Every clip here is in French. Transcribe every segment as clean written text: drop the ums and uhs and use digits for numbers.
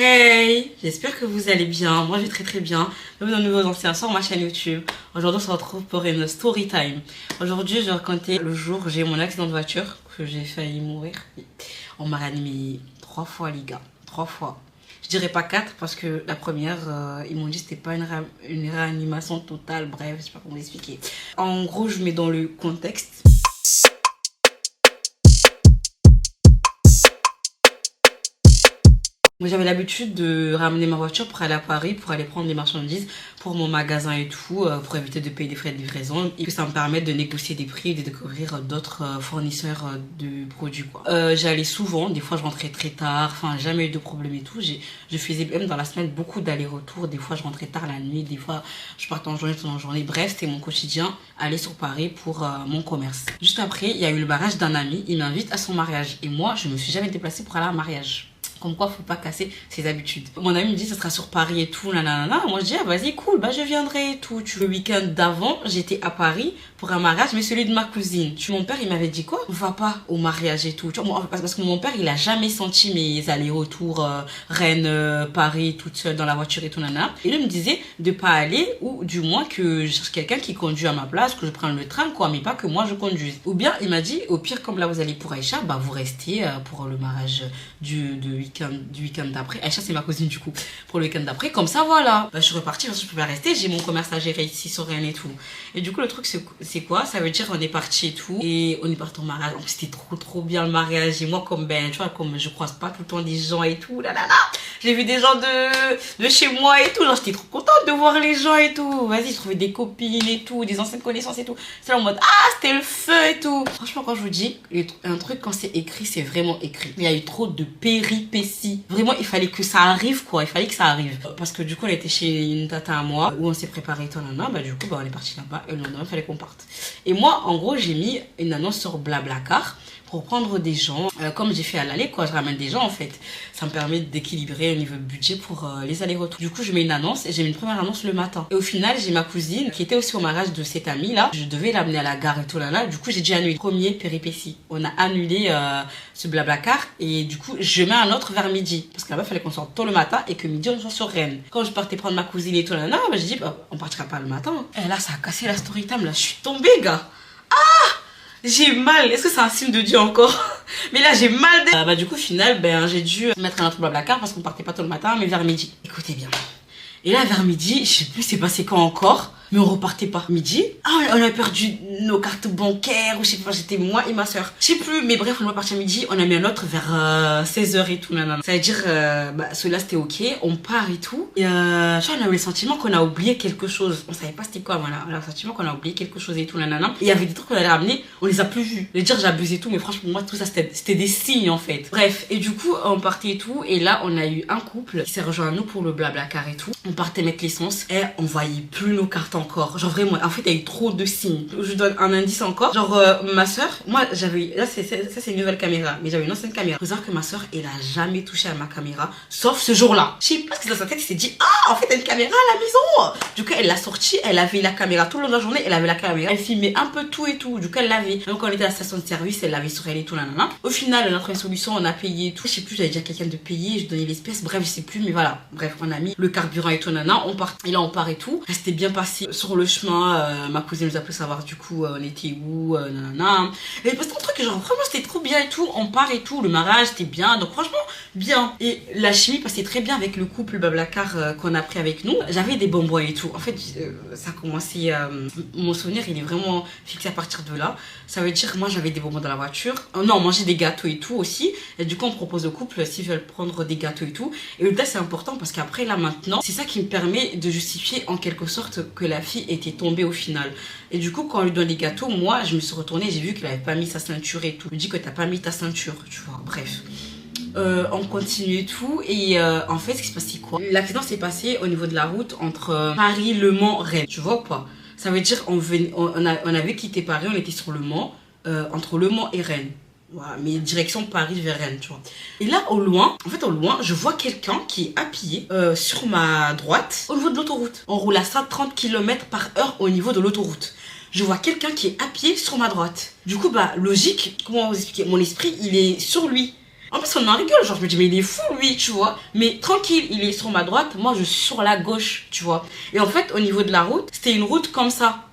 Hey, j'espère que vous allez bien. Moi, je vais très très bien. Bienvenue dans un nouveau ancien sur ma chaîne YouTube. Aujourd'hui, on se retrouve pour une story time. Aujourd'hui, je vais raconter le jour où j'ai eu mon accident de voiture, que j'ai failli mourir. On m'a réanimé 3 fois, les gars. 3 fois. Je dirais pas 4 parce que la première, ils m'ont dit que c'était pas une réanimation totale. Bref, je sais pas comment l'expliquer. En gros, je mets dans le contexte. Moi, j'avais l'habitude de ramener ma voiture pour aller à Paris, pour aller prendre les marchandises pour mon magasin et tout, pour éviter de payer des frais de livraison et que ça me permette de négocier des prix et de découvrir d'autres fournisseurs de produits, quoi. J'allais souvent, des fois je rentrais très tard, enfin jamais eu de problème et tout. Je faisais même dans la semaine beaucoup d'allers-retours, des fois je rentrais tard la nuit, des fois je partais en journée, tout en journée. Bref, c'était mon quotidien, aller sur Paris pour mon commerce. Juste après, il y a eu le mariage d'un ami, il m'invite à son mariage et moi je me suis jamais déplacée pour aller à un mariage. Comme quoi, faut pas casser ses habitudes. Mon ami me dit, ça sera sur Paris et tout, nanana. Moi, je dis, ah, vas-y, cool, bah, je viendrai et tout. Le week-end d'avant, j'étais à Paris pour un mariage, mais celui de ma cousine. Mon père, il m'avait dit quoi? On va pas au mariage et tout. Parce que mon père, il a jamais senti mes allers-retours Rennes, Paris, toute seule dans la voiture et tout, nanana. Et lui me disait de pas aller, ou du moins que je cherche quelqu'un qui conduit à ma place, que je prenne le train, quoi, mais pas que moi je conduise. Ou bien, il m'a dit, au pire, comme là, vous allez pour Aïcha, bah, vous restez pour le mariage du week-end d'après. Aïcha, c'est ma cousine du coup. Pour le week-end d'après, comme ça, voilà. Bah, je suis repartie parce que je pouvais rester. J'ai mon commerce à gérer ici sur Rennes et tout. Et du coup, le truc, c'est quoi? Ça veut dire on est parti et tout. Et on est parti au mariage. En plus, c'était trop bien le mariage. Et moi, comme ben, tu vois, comme je croise pas tout le temps des gens et tout, là. J'ai vu des gens de chez moi et tout. Genre, j'étais trop contente de voir les gens et tout. Vas-y, je trouvais des copines et tout, des anciennes connaissances et tout. C'est là en mode, ah, c'était le feu et tout. Franchement, quand je vous dis, un truc, quand c'est écrit, c'est vraiment écrit. Il y a eu trop de péripéties. Vraiment, il fallait que ça arrive, quoi. Il fallait que ça arrive. Parce que du coup, on était chez une tata à moi, où on s'est préparé et tout, nanana. Bah, du coup, bah, on est parti là-bas. Et le lendemain, il fallait qu'on parte. Et moi, en gros, j'ai mis une annonce sur Blablacar pour prendre des gens, comme j'ai fait à l'aller, quoi. Je ramène des gens, en fait. Ça me permet d'équilibrer au niveau budget pour les allers-retours. Du coup, je mets une annonce et j'ai mis une première annonce le matin. Et au final, j'ai ma cousine qui était aussi au mariage de cette amie-là. Je devais l'amener à la gare et tout là. Du coup, j'ai dû annuler. Premier péripétie. On a annulé ce Blablacar et du coup, je mets un autre vers midi. Parce que là-bas, il fallait qu'on sorte tôt le matin et que midi, on soit sur Rennes. Quand je partais prendre ma cousine et tout là, bah, j'ai dit, bah, on partira pas le matin. Et là, ça a cassé la story time. Là, je suis tombée, gars. J'ai mal. Est-ce que c'est un signe de Dieu encore? Mais là, j'ai mal. Bah, du coup, au final, ben, j'ai dû mettre un autre Blablacar parce qu'on partait pas tôt le matin, mais vers midi. Écoutez bien. Et là, vers midi, je sais plus c'est passé quand encore, mais on repartait pas. Midi, on a perdu nos cartes bancaires, ou je sais pas, j'étais moi et ma soeur. Je sais plus, mais bref, on est parti à midi, on a mis un autre vers 16h et tout, nanana. Ça veut dire, bah, celui-là c'était ok, on part et tout. Et on a eu le sentiment qu'on a oublié quelque chose. On savait pas c'était quoi, voilà. On a eu le sentiment qu'on a oublié quelque chose et tout, nanana. Et il y avait des trucs qu'on allait ramener, on les a plus vus. Je veux dire, j'abusais et tout, mais franchement, pour moi, tout ça, c'était des signes en fait. Bref, et du coup, on partait et tout, et là, on a eu un couple qui s'est rejoint à nous pour le Blablacar et tout. On partait mettre l'essence et on voyait plus nos cartes encore. Genre vraiment, en fait, il y a eu trop de signes. Je donne un indice encore. Genre, ma soeur, moi, j'avais, là, ça, c'est une nouvelle caméra, mais j'avais une ancienne caméra. Faut savoir que ma soeur, elle a jamais touché à ma caméra, sauf ce jour-là. Je sais pas ce que dans sa tête, elle s'est dit, ah, en fait, elle a une caméra à la maison. Du coup, elle l'a sortie, elle avait la caméra tout le long de la journée, elle avait la caméra. Elle filmait un peu tout et tout. Du coup, elle l'avait. Même quand on était à la station de service, elle l'avait sur elle et tout, nanana. Au final, notre solution, on a payé et tout. Je sais plus, j'avais dit à quelqu'un de payer, je donnais l'espèce. Bref, je sais plus, mais voilà. Bref, on a mis le carburant et tout, nanana. On part. Et là, on part et tout. Ça s'était bien passé. Sur le chemin, ma cousine nous a pu savoir du coup, on était où, nanana. Et c'était un truc, genre, vraiment, c'était trop bien et tout. On part et tout. Le mariage, c'était bien. Donc, franchement, bien. Et la chimie passait très bien avec le couple Blablacar qu'on a pris avec nous. J'avais des bonbons et tout. En fait, ça a commencé. Mon souvenir, il est vraiment fixé à partir de là. Ça veut dire, moi, j'avais des bonbons dans la voiture. Non, on mangeait des gâteaux et tout aussi. Et du coup, on propose au couple s'ils veulent prendre des gâteaux et tout. Et le c'est important parce qu'après, là, maintenant, c'est ça qui me permet de justifier en quelque sorte que la fille était tombée au final. Et du coup, quand on lui donne les gâteaux, moi, je me suis retournée, j'ai vu qu'il avait pas mis sa ceinture et tout. Je me dis que t'as pas mis ta ceinture, tu vois. Bref. On continue et tout. Et en fait, ce qui se passait quoi? L'accident s'est passé au niveau de la route entre Paris, Le Mans, Rennes. Tu vois ou pas? Ça veut dire on avait quitté Paris, on était sur Le Mans, entre Le Mans et Rennes. Voilà, mais direction Paris vers Rennes, tu vois. Et là, au loin, je vois quelqu'un qui est appuyé sur ma droite au niveau de l'autoroute. On roule à 130 km/h au niveau de l'autoroute. Je vois quelqu'un qui est appuyé sur ma droite. Du coup, bah, logique, comment vous expliquer? Mon esprit, il est sur lui. En plus, on en rigole, genre, je me dis, mais il est fou, lui, tu vois. Mais tranquille, il est sur ma droite, moi, je suis sur la gauche, tu vois. Et en fait, au niveau de la route, c'était une route comme ça.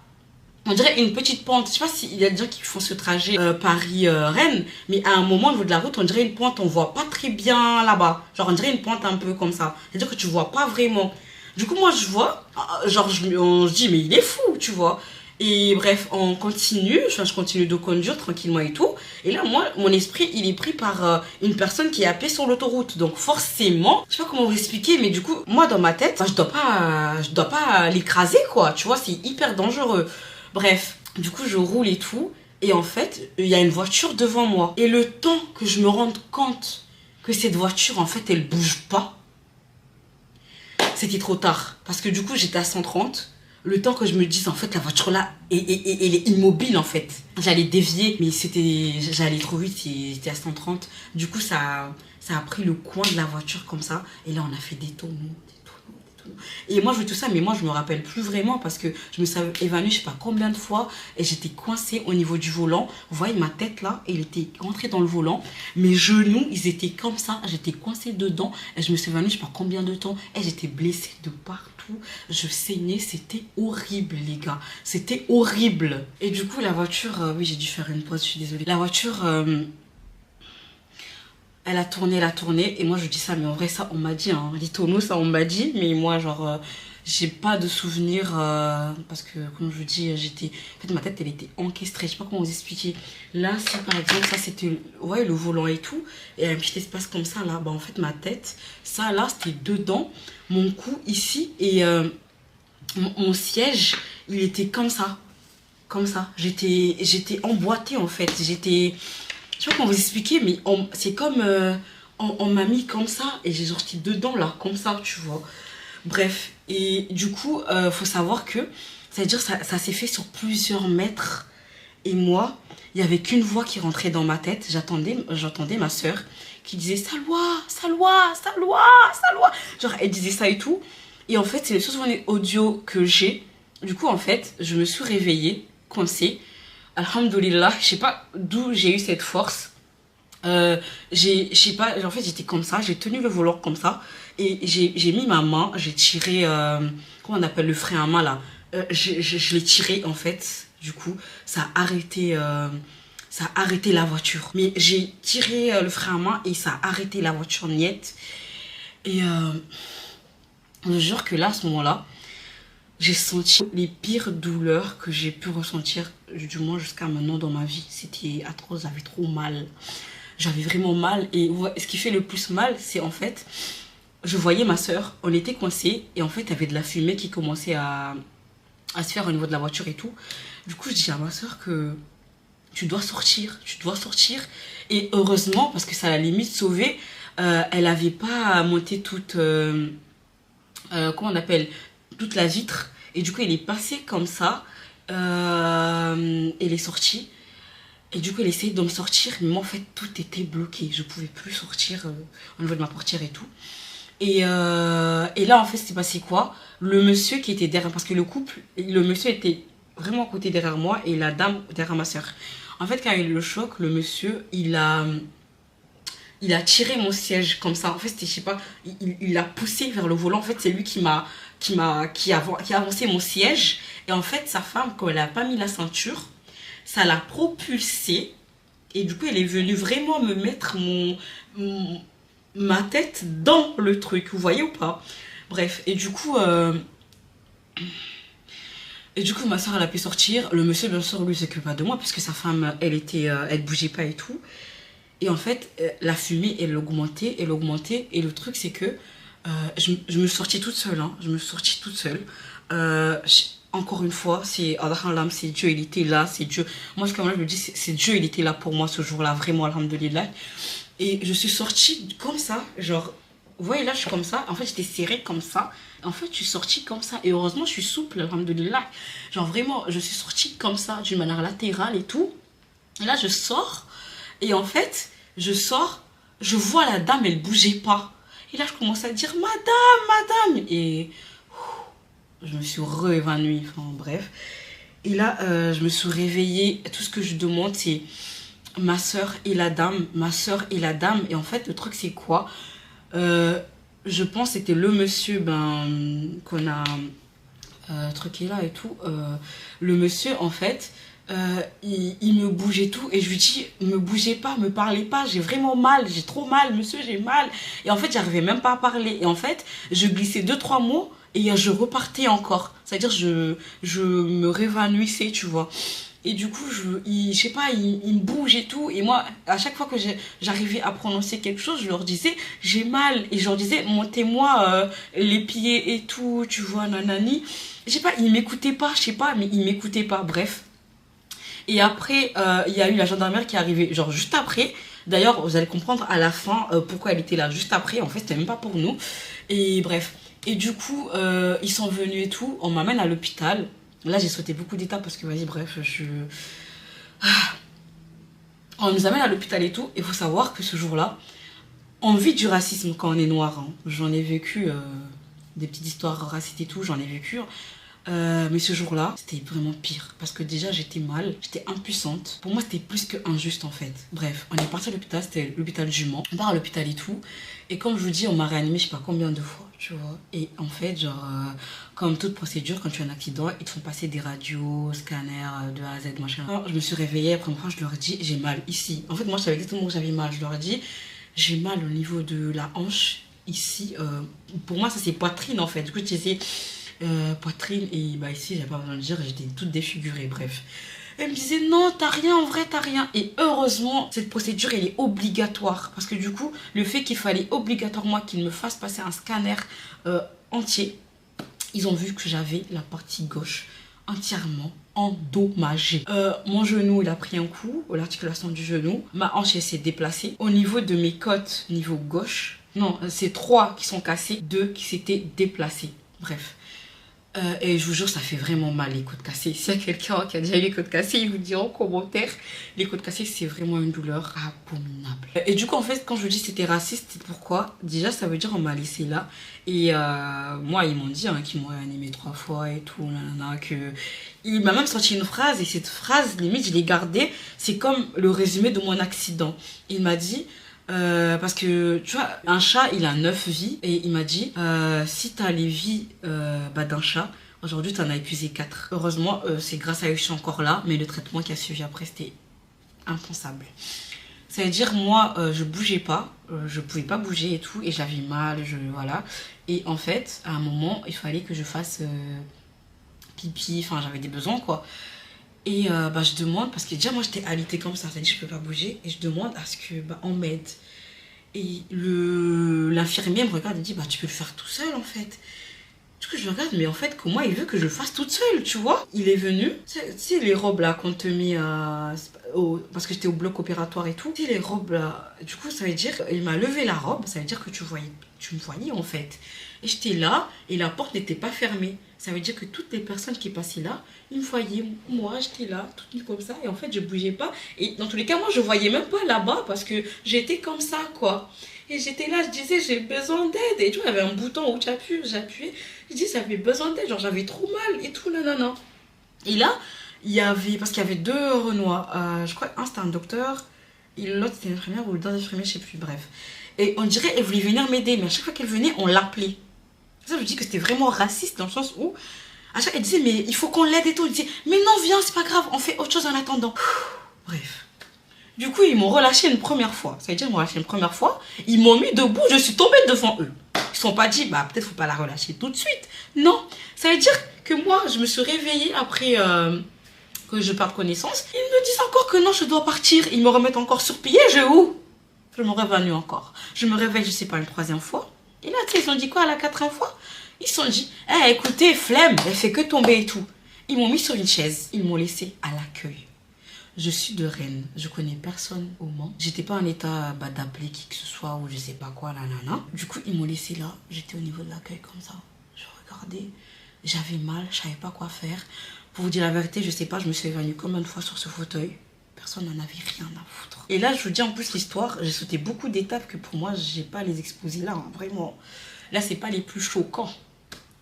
On dirait une petite pente. Je sais pas s'il y a des gens qui font ce trajet Paris-Rennes, mais à un moment, au niveau de la route, on dirait une pente, on voit pas très bien là-bas. Genre, on dirait une pente un peu comme ça. C'est-à-dire que tu vois pas vraiment. Du coup, moi, je vois, genre, on se dit, mais il est fou, tu vois. Et bref, on continue, je continue de conduire tranquillement et tout. Et là, moi, mon esprit, il est pris par une personne qui est à pied sur l'autoroute. Donc forcément, je sais pas comment vous expliquer, mais du coup, moi, dans ma tête, bah, je dois pas l'écraser, quoi. Tu vois, c'est hyper dangereux. Bref, du coup, je roule et tout. Et en fait, il y a une voiture devant moi. Et le temps que je me rende compte que cette voiture, en fait, elle bouge pas, c'était trop tard. Parce que du coup, j'étais à 130. Le temps que je me dise, en fait, la voiture là, elle est immobile, en fait. J'allais dévier, mais j'allais trop vite, c'était à 130. Du coup, ça a pris le coin de la voiture comme ça. Et là, on a fait des tonneaux. Et moi, je veux tout ça, mais moi, je me rappelle plus vraiment parce que je me suis évanouie, je sais pas combien de fois, et j'étais coincée au niveau du volant. Vous voyez, ma tête là, elle était rentrée dans le volant. Mes genoux, ils étaient comme ça, j'étais coincée dedans, et je me suis évanouie, je sais pas combien de temps, et j'étais blessée de partout. Je saignais, c'était horrible, les gars. C'était horrible. Et du coup, la voiture, oui, j'ai dû faire une pause, je suis désolée. La voiture. Elle a tourné, et moi je dis ça, mais en vrai, ça on m'a dit, hein, les tonneaux, ça on m'a dit, mais moi, genre, j'ai pas de souvenir, parce que, comme je vous dis, j'étais. En fait, ma tête, elle était encastrée, je sais pas comment vous expliquer. Là, si par exemple, ça c'était, ouais, le volant et tout, et un petit espace comme ça, là, bah en fait, ma tête, ça là, c'était dedans, mon cou ici, et mon siège, il était comme ça. Comme ça. J'étais emboîtée en fait. Je sais pas comment vous expliquer, mais c'est comme on m'a mis comme ça et j'ai sorti dedans là, comme ça, tu vois. Bref, et du coup, faut savoir que, c'est-à-dire ça s'est fait sur plusieurs mètres. Et moi, il n'y avait qu'une voix qui rentrait dans ma tête. J'entendais ma soeur qui disait Salwa, Salwa, Salwa, Salwa. Genre, elle disait ça et tout. Et en fait, c'est le seul souvenir audio que j'ai. Du coup, en fait, je me suis réveillée, coincée. Alhamdoulilah, je sais pas d'où j'ai eu cette force. Je sais pas, en fait, j'étais comme ça, j'ai tenu le volant comme ça. Et j'ai mis ma main, j'ai tiré, comment on appelle le frein à main là. Je l'ai tiré en fait. Du coup, ça a arrêté la voiture. Mais j'ai tiré le frein à main et ça a arrêté la voiture niette. Et je vous jure que là, à ce moment-là, j'ai senti les pires douleurs que j'ai pu ressentir, du moins jusqu'à maintenant dans ma vie. C'était atroce, j'avais trop mal. J'avais vraiment mal. Et ce qui fait le plus mal, c'est en fait, je voyais ma soeur, on était coincés, et en fait, il y avait de la fumée qui commençait à se faire au niveau de la voiture et tout. Du coup, je dis à ma soeur que tu dois sortir, tu dois sortir. Et heureusement, parce que ça l'a limite sauvé, elle n'avait pas monté toute, comment on appelle, toute la vitre. Et du coup, elle est passée comme ça. Elle est sortie. Et du coup, elle essayait de me sortir. Mais moi, en fait, tout était bloqué. Je ne pouvais plus sortir au niveau de ma portière et tout. Et là, en fait, c'était passé quoi? Le monsieur qui était derrière, parce que le monsieur était vraiment à côté derrière moi et la dame derrière ma soeur. En fait, quand il y a eu le choc, le monsieur, il a tiré mon siège comme ça. En fait, c'était, je sais pas, il l'a poussé vers le volant. En fait, c'est lui qui a avancé mon siège. Et en fait, sa femme, quand elle n'a pas mis la ceinture, ça l'a propulsé. Et du coup, elle est venue vraiment me mettre ma tête dans le truc. Vous voyez ou pas? Bref, et du coup, ma soeur, elle a pu sortir. Le monsieur, bien sûr, lui, s'occupe pas de moi, parce que sa femme, elle bougeait pas et tout. Et en fait, la fumée, elle augmentait, elle augmentait. Et le truc, c'est que je me suis sortie toute seule. Hein. Je me suis sortie toute seule. Encore une fois, c'est Allah, c'est Dieu, il était là, c'est Dieu. Moi, comme je me dis, c'est Dieu, il était là pour moi ce jour-là, vraiment, alhamdoulilah. Et je suis sortie comme ça, genre, vous voyez là, je suis comme ça. En fait, j'étais serrée comme ça. En fait, je suis sortie comme ça. Et heureusement, je suis souple, alhamdoulilah. Genre, vraiment, je suis sortie comme ça, d'une manière latérale et tout. Et là, je sors. Et en fait, je sors, je vois la dame, elle bougeait pas. Et là, je commence à dire, madame, madame. Et je me suis re-évanouie, enfin bref. Et là, je me suis réveillée. Tout ce que je demande, c'est ma soeur et la dame, ma soeur et la dame. Et en fait, le truc, c'est quoi? Je pense que c'était le monsieur qu'on a truqué là et tout. Le monsieur, en fait, il me bougeait tout. Et je lui dis, me bougez pas, me parlez pas. J'ai vraiment mal, j'ai trop mal, monsieur, j'ai mal. Et en fait, j'arrivais même pas à parler. Et en fait, je glissais 2-3 mots et je repartais encore. C'est-à-dire, je me révanouissais, tu vois. Et du coup, je sais pas, il me bouge et tout. Et moi, à chaque fois que j'arrivais à prononcer quelque chose, je leur disais, j'ai mal. Et je leur disais, montez-moi les pieds et tout, tu vois, nanani. Je sais pas, ils m'écoutaient pas, je sais pas, mais ils m'écoutaient pas, bref. Et après, il y a eu la gendarmerie qui est arrivée, genre juste après. D'ailleurs, vous allez comprendre à la fin pourquoi elle était là juste après. En fait, c'était même pas pour nous. Et bref. Et du coup, ils sont venus et tout. On m'amène à l'hôpital. Là, j'ai sauté beaucoup d'étapes parce que, vas-y, bref, on nous amène à l'hôpital et tout. Il faut savoir que ce jour-là, on vit du racisme quand on est noir. Hein. J'en ai vécu des petites histoires racistes et tout, j'en ai vécu. Mais ce jour-là, c'était vraiment pire. Parce que déjà, j'étais mal, j'étais impuissante. Pour moi, c'était plus que injuste en fait. Bref, on est parti à l'hôpital, c'était l'hôpital du Mans. On part à l'hôpital et tout. Et comme je vous dis, on m'a réanimé je sais pas combien de fois, tu vois. Et en fait, genre, comme toute procédure, quand tu as un accident, ils te font passer des radios, scanners, de A à Z, machin. Alors, je me suis réveillée, après une fois, je leur ai dit, j'ai mal ici. En fait, moi, je savais exactement où j'avais mal. Je leur ai dit, j'ai mal au niveau de la hanche, ici. Pour moi, ça c'est poitrine en fait. Du coup, j'ai essayé poitrine et bah ici, j'avais pas besoin de dire, j'étais toute défigurée, bref. Elle me disait non, t'as rien, en vrai, t'as rien. Et heureusement, cette procédure, elle est obligatoire. Parce que du coup, le fait qu'il fallait obligatoirement qu'ils me fassent passer un scanner entier, ils ont vu que j'avais la partie gauche entièrement endommagée. Mon genou, il a pris un coup, l'articulation du genou. Ma hanche, elle s'est déplacée. Au niveau de mes côtes, niveau gauche, non, c'est 3 qui sont cassés, 2 qui s'étaient déplacés. Bref. Et je vous jure, ça fait vraiment mal les côtes cassées. S'il y a quelqu'un qui a déjà eu les côtes cassées, il vous dira en commentaire. Les côtes cassées, c'est vraiment une douleur abominable. Et du coup, en fait, quand je vous dis c'était raciste, c'est pourquoi? Déjà, ça veut dire on m'a laissé là. Et moi, ils m'ont dit hein, qu'ils m'ont animé 3 fois et tout. Nanana, que... Il m'a même sorti une phrase. Et cette phrase, limite, je l'ai gardée. C'est comme le résumé de mon accident. Il m'a dit... parce que tu vois un chat il a 9 vies et il m'a dit si t'as les vies d'un chat aujourd'hui t'en as épuisé 4. Heureusement c'est grâce à eux que je suis encore là, mais le traitement qui a suivi après c'était impensable. Ça veut dire moi je bougeais pas, je pouvais pas bouger et tout et j'avais mal, voilà. Et en fait à un moment il fallait que je fasse pipi, enfin j'avais des besoins quoi. Et je demande, parce que déjà moi j'étais alitée comme ça, c'est-à-dire je peux pas bouger, et je demande à ce que on m'aide. Et l'infirmier me regarde et dit tu peux le faire tout seul en fait. Du coup je le regarde, mais en fait comment il veut que je le fasse toute seule, tu vois. Il est venu, tu sais les robes là qu'on te met parce que j'étais au bloc opératoire et tout, tu sais les robes là, du coup ça veut dire, il m'a levé la robe, ça veut dire que tu me voyais en fait. Et j'étais là, et la porte n'était pas fermée. Ça veut dire que toutes les personnes qui passaient là, ils me voyaient. Moi, j'étais là, toute nue comme ça. Et en fait, je bougeais pas. Et dans tous les cas, moi, je voyais même pas là-bas parce que j'étais comme ça, quoi. Et j'étais là, je disais, j'ai besoin d'aide. Et tu vois, il y avait un bouton où j'appuyais. Je dis, j'avais besoin d'aide. Genre, j'avais trop mal et tout, non. Et là, il y avait, parce qu'il y avait 2 Renois. Je crois un, c'était un docteur. Et l'autre, c'était une infirmière ou 2 infirmiers, je sais plus, bref. Et on dirait, elle voulait venir m'aider. Mais à chaque fois qu'elle venait, on l'appelait. Ça, je dis que c'était vraiment raciste dans le sens où à chaque fois, elle disait mais il faut qu'on l'aide et tout. Elle disait mais non viens c'est pas grave on fait autre chose en attendant. Bref. Du coup ils m'ont relâché une première fois. Ça veut dire ils m'ont relâché une première fois. Ils m'ont mis debout, je suis tombée devant eux. Ils ne sont pas dit peut-être faut pas la relâcher tout de suite. Non. Ça veut dire que moi je me suis réveillée après que je perde connaissance. Ils me disent encore que non je dois partir. Ils me remettent encore sur pied. Je me réveille encore. Je me réveille je sais pas une 3e fois. Et là, tu sais, ils ont dit quoi à la 4e fois? Ils se sont dit, écoutez, flemme, elle fait que tomber et tout. Ils m'ont mis sur une chaise, ils m'ont laissé à l'accueil. Je suis de Rennes, je connais personne au Mans. J'étais pas en état d'appeler qui que ce soit ou je sais pas quoi, nanana. Du coup, ils m'ont laissé là, j'étais au niveau de l'accueil comme ça. Je regardais, j'avais mal, je savais pas quoi faire. Pour vous dire la vérité, je sais pas, je me suis évanouie combien de fois sur ce fauteuil. Personne n'en avait rien à foutre. Et là, je vous dis en plus l'histoire, j'ai sauté beaucoup d'étapes que pour moi, j'ai pas à les exposer là, hein, vraiment. Là, c'est pas les plus choquants.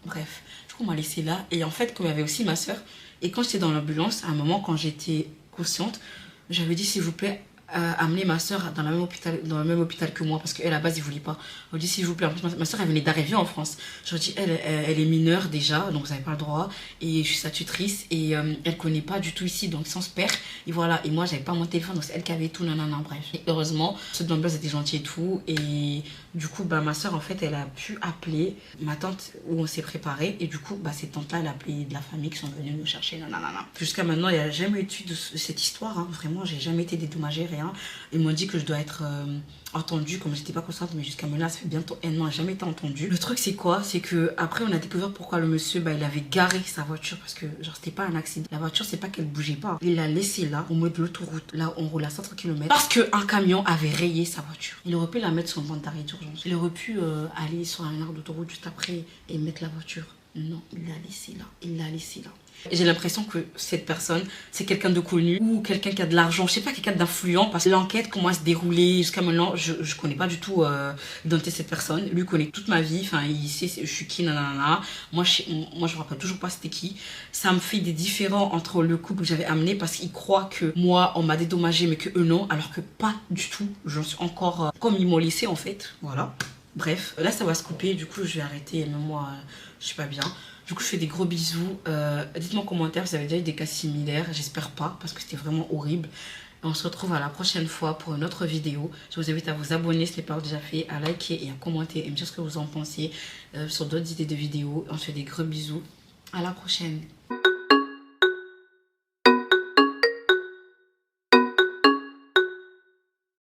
Bref, du coup, on m'a laissé là. Et en fait, comme il y avait aussi ma soeur, et quand j'étais dans l'ambulance, à un moment, quand j'étais consciente, j'avais dit, s'il vous plaît, amener ma soeur dans le même hôpital que moi parce qu'elle à la base il voulait pas. On dit s'il vous plaît, en plus ma soeur elle venait d'arriver en France. Je dis elle est mineure déjà donc vous n'avez pas le droit et je suis sa tutrice et elle connaît pas du tout ici donc sans se perd et voilà et moi j'avais pas mon téléphone donc c'est elle qui avait tout nanana bref. Et heureusement ce Domblose était gentil et tout et du coup bah ma soeur en fait elle a pu appeler ma tante où on s'est préparé et du coup bah ces tantes là elle a appelé de la famille qui sont venues nous chercher nanana. Jusqu'à maintenant il n'y a jamais eu de cette histoire hein. Vraiment j'ai jamais été dédommagée rien. Ils m'ont dit que je dois être entendue comme j'étais pas consciente mais jusqu'à maintenant ça fait bientôt un an, j'ai jamais été entendue. Le truc c'est quoi? C'est que après on a découvert pourquoi le monsieur bah, il avait garé sa voiture parce que genre c'était pas un accident. La voiture c'est pas qu'elle bougeait pas, il l'a laissée là au milieu de l'autoroute, là on roule à 130 km parce qu'un camion avait rayé sa voiture. Il aurait pu la mettre sur une bande d'arrêt d'urgence, il aurait pu aller sur un arbre d'autoroute juste après et mettre la voiture. Non, il l'a laissée là, il l'a laissée là. J'ai l'impression que cette personne, c'est quelqu'un de connu ou quelqu'un qui a de l'argent, je sais pas, quelqu'un d'influent parce que l'enquête, comment elle se déroulait jusqu'à maintenant, je connais pas du tout l'identité de cette personne. Lui connaît toute ma vie, enfin il sait je suis qui, nanana. Moi je me rappelle toujours pas c'était qui. Ça me fait des différends entre le couple que j'avais amené parce qu'ils croient que moi on m'a dédommagé mais que eux non, alors que pas du tout. J'en suis encore comme ils m'ont laissé en fait, voilà. Bref, là ça va se couper, du coup je vais arrêter, même moi je suis pas bien. Du coup je fais des gros bisous, dites-moi en commentaire si vous avez déjà eu des cas similaires, j'espère pas parce que c'était vraiment horrible. Et on se retrouve à la prochaine fois pour une autre vidéo. Je vous invite à vous abonner si ce n'est pas déjà fait, à liker et à commenter et me dire ce que vous en pensez sur d'autres idées de vidéos. On se fait des gros bisous, à la prochaine.